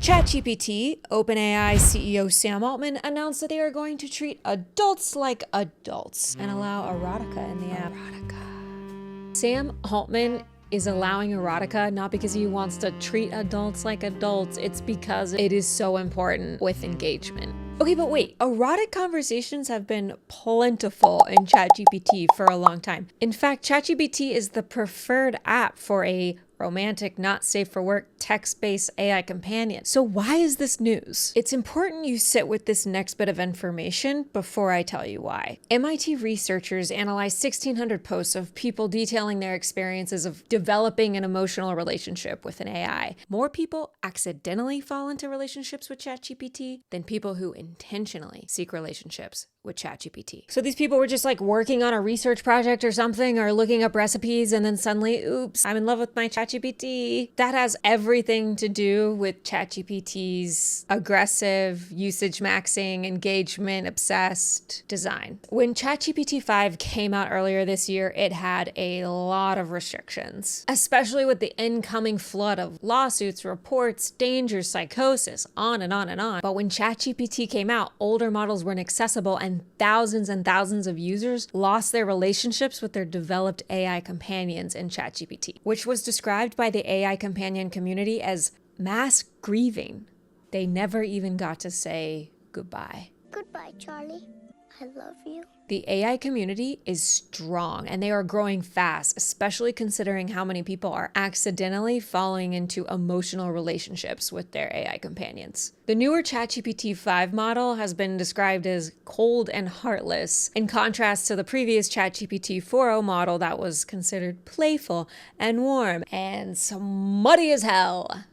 ChatGPT, OpenAI CEO Sam Altman announced that they are going to treat adults like adults and allow erotica in the app. Sam Altman is allowing erotica not because he wants to treat adults like adults, it's because it is so important with engagement. Okay, but wait, erotic conversations have been plentiful in ChatGPT for a long time. In fact, ChatGPT is the preferred app for a romantic, not safe for work, text-based AI companion. So why is this news? It's important you sit with this next bit of information before I tell you why. MIT researchers analyzed 1,600 posts of people detailing their experiences of developing an emotional relationship with an AI. More people accidentally fall into relationships with ChatGPT than people who intentionally seek relationships with ChatGPT. So these people were just like working on a research project or something, or looking up recipes, and then suddenly, oops, I'm in love with my ChatGPT. That has everything to do with ChatGPT's aggressive usage maxing, engagement obsessed design. When ChatGPT 5 came out earlier this year, it had a lot of restrictions, especially with the incoming flood of lawsuits, reports, dangers, psychosis, on and on and on. But when ChatGPT came out, older models weren't accessible, and thousands of users lost their relationships with their developed AI companions in ChatGPT, which was described by the AI companion community as mass grieving. They never even got to say goodbye. Goodbye, Charlie. I love you. The AI community is strong and they are growing fast, especially considering how many people are accidentally falling into emotional relationships with their AI companions. The newer ChatGPT 5 model has been described as cold and heartless, in contrast to the previous ChatGPT 4.0 model that was considered playful and warm and smutty as hell.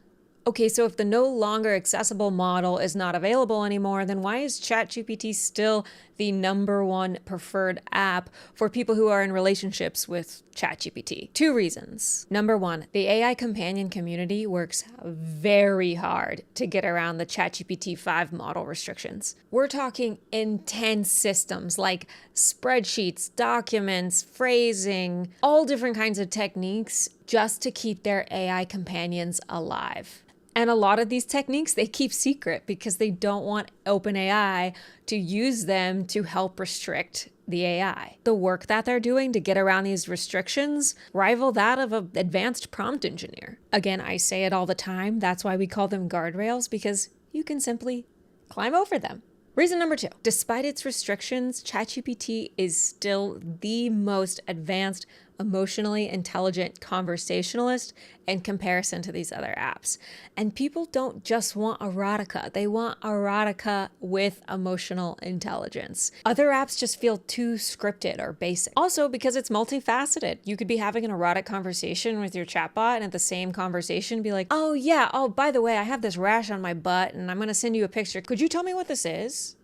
Okay, so if the no longer accessible model is not available anymore, then why is ChatGPT still the #1 preferred app for people who are in relationships with ChatGPT? Two reasons. Number one, the AI companion community works very hard to get around the ChatGPT 5 model restrictions. We're talking intense systems like spreadsheets, documents, phrasing, all different kinds of techniques just to keep their AI companions alive. And a lot of these techniques they keep secret because they don't want OpenAI to use them to help restrict the AI. The work that they're doing to get around these restrictions rival that of an advanced prompt engineer. Again, I say it all the time. That's why we call them guardrails, because you can simply climb over them. Reason number two, despite its restrictions, ChatGPT is still the most advanced, emotionally intelligent conversationalist in comparison to these other apps. And people don't just want erotica, they want erotica with emotional intelligence. Other apps just feel too scripted or basic. Also, because it's multifaceted, you could be having an erotic conversation with your chatbot and at the same conversation be like, oh yeah, oh by the way, I have this rash on my butt and I'm gonna send you a picture. Could you tell me what this is?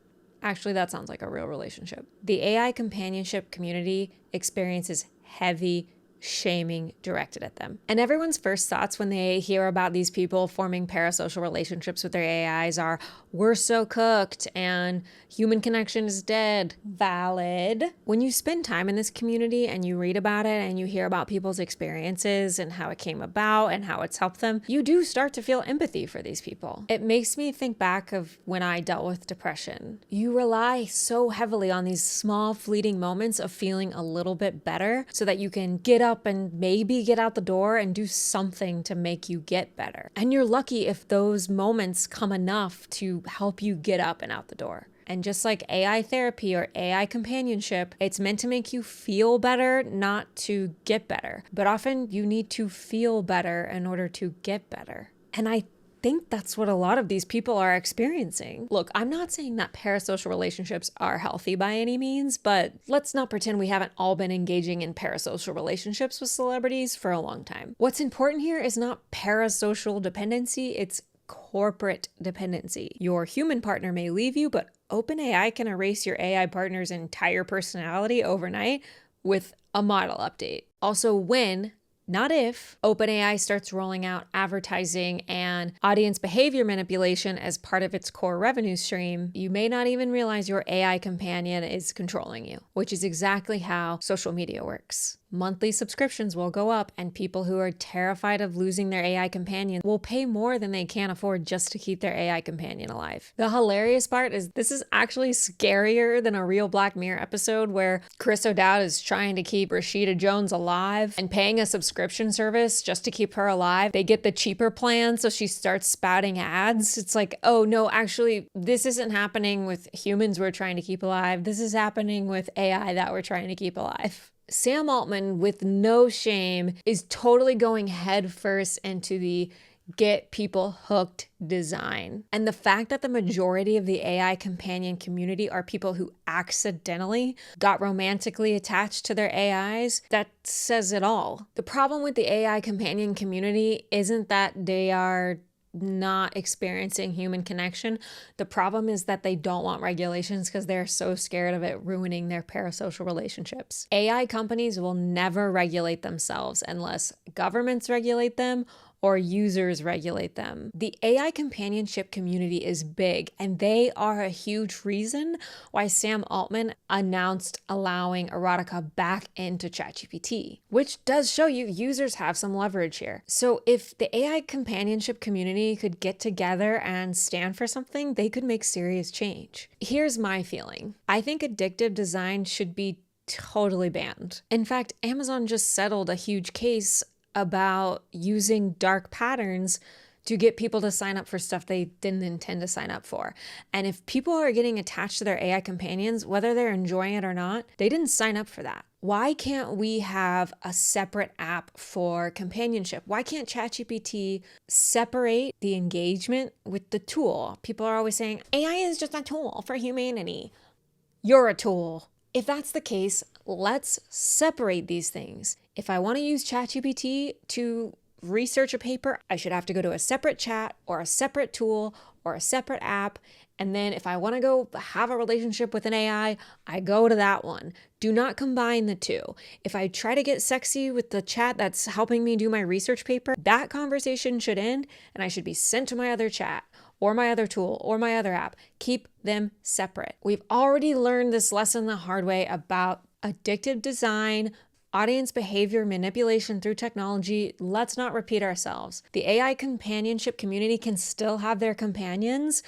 Actually, that sounds like a real relationship. The AI companionship community experiences heavy shaming directed at them. And everyone's first thoughts when they hear about these people forming parasocial relationships with their AIs are, we're so cooked and human connection is dead. Valid. When you spend time in this community and you read about it and you hear about people's experiences and how it came about and how it's helped them, you do start to feel empathy for these people. It makes me think back of when I dealt with depression. You rely so heavily on these small fleeting moments of feeling a little bit better so that you can get up and maybe get out the door and do something to make you get better. And you're lucky if those moments come enough to help you get up and out the door. And just like AI therapy or AI companionship, it's meant to make you feel better, not to get better. But often you need to feel better in order to get better. And I think that's what a lot of these people are experiencing. Look, I'm not saying that parasocial relationships are healthy by any means, but let's not pretend we haven't all been engaging in parasocial relationships with celebrities for a long time. What's important here is not parasocial dependency, it's corporate dependency. Your human partner may leave you, but OpenAI can erase your AI partner's entire personality overnight with a model update. Also, when, not if, OpenAI starts rolling out advertising and audience behavior manipulation as part of its core revenue stream, you may not even realize your AI companion is controlling you, which is exactly how social media works. monthly subscriptions will go up, and people who are terrified of losing their AI companion will pay more than they can afford just to keep their AI companion alive. The hilarious part is this is actually scarier than a real Black Mirror episode where Chris O'Dowd is trying to keep Rashida Jones alive and paying a subscription service just to keep her alive. They get the cheaper plan, so she starts spouting ads. It's like, oh no, actually, this isn't happening with humans we're trying to keep alive. This is happening with AI that we're trying to keep alive. Sam Altman, with no shame, is totally going headfirst into the get people hooked design. And the fact that the majority of the AI companion community are people who accidentally got romantically attached to their AIs, that says it all. The problem with the AI companion community isn't that they are not experiencing human connection. The problem is that they don't want regulations because they're so scared of it ruining their parasocial relationships. AI companies will never regulate themselves unless governments regulate them or users regulate them. The AI companionship community is big, and they are a huge reason why Sam Altman announced allowing erotica back into ChatGPT, which does show you users have some leverage here. So if the AI companionship community could get together and stand for something, they could make serious change. Here's my feeling. I think addictive design should be totally banned. In fact, Amazon just settled a huge case about using dark patterns to get people to sign up for stuff they didn't intend to sign up for. And if people are getting attached to their AI companions, whether they're enjoying it or not, they didn't sign up for that. Why can't we have a separate app for companionship? Why can't ChatGPT separate the engagement with the tool? People are always saying, AI is just a tool for humanity. You're a tool. If that's the case, let's separate these things. If I want to use ChatGPT to research a paper, I should have to go to a separate chat or a separate tool or a separate app. And then if I want to go have a relationship with an AI, I go to that one. Do not combine the two. If I try to get sexy with the chat that's helping me do my research paper, that conversation should end and I should be sent to my other chat or my other tool or my other app. Keep them separate. We've already learned this lesson the hard way about addictive design, audience behavior manipulation through technology. Let's not repeat ourselves. The AI companionship community can still have their companions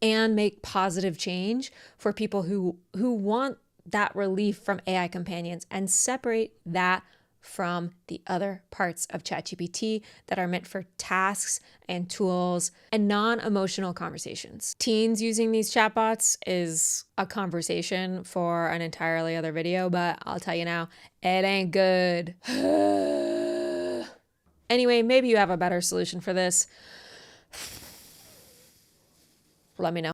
and make positive change for people who want that relief from AI companions, and separate that from the other parts of ChatGPT that are meant for tasks and tools and non-emotional conversations. Teens using these chatbots is a conversation for an entirely other video, but I'll tell you now, it ain't good. Anyway, maybe you have a better solution for this. Let me know.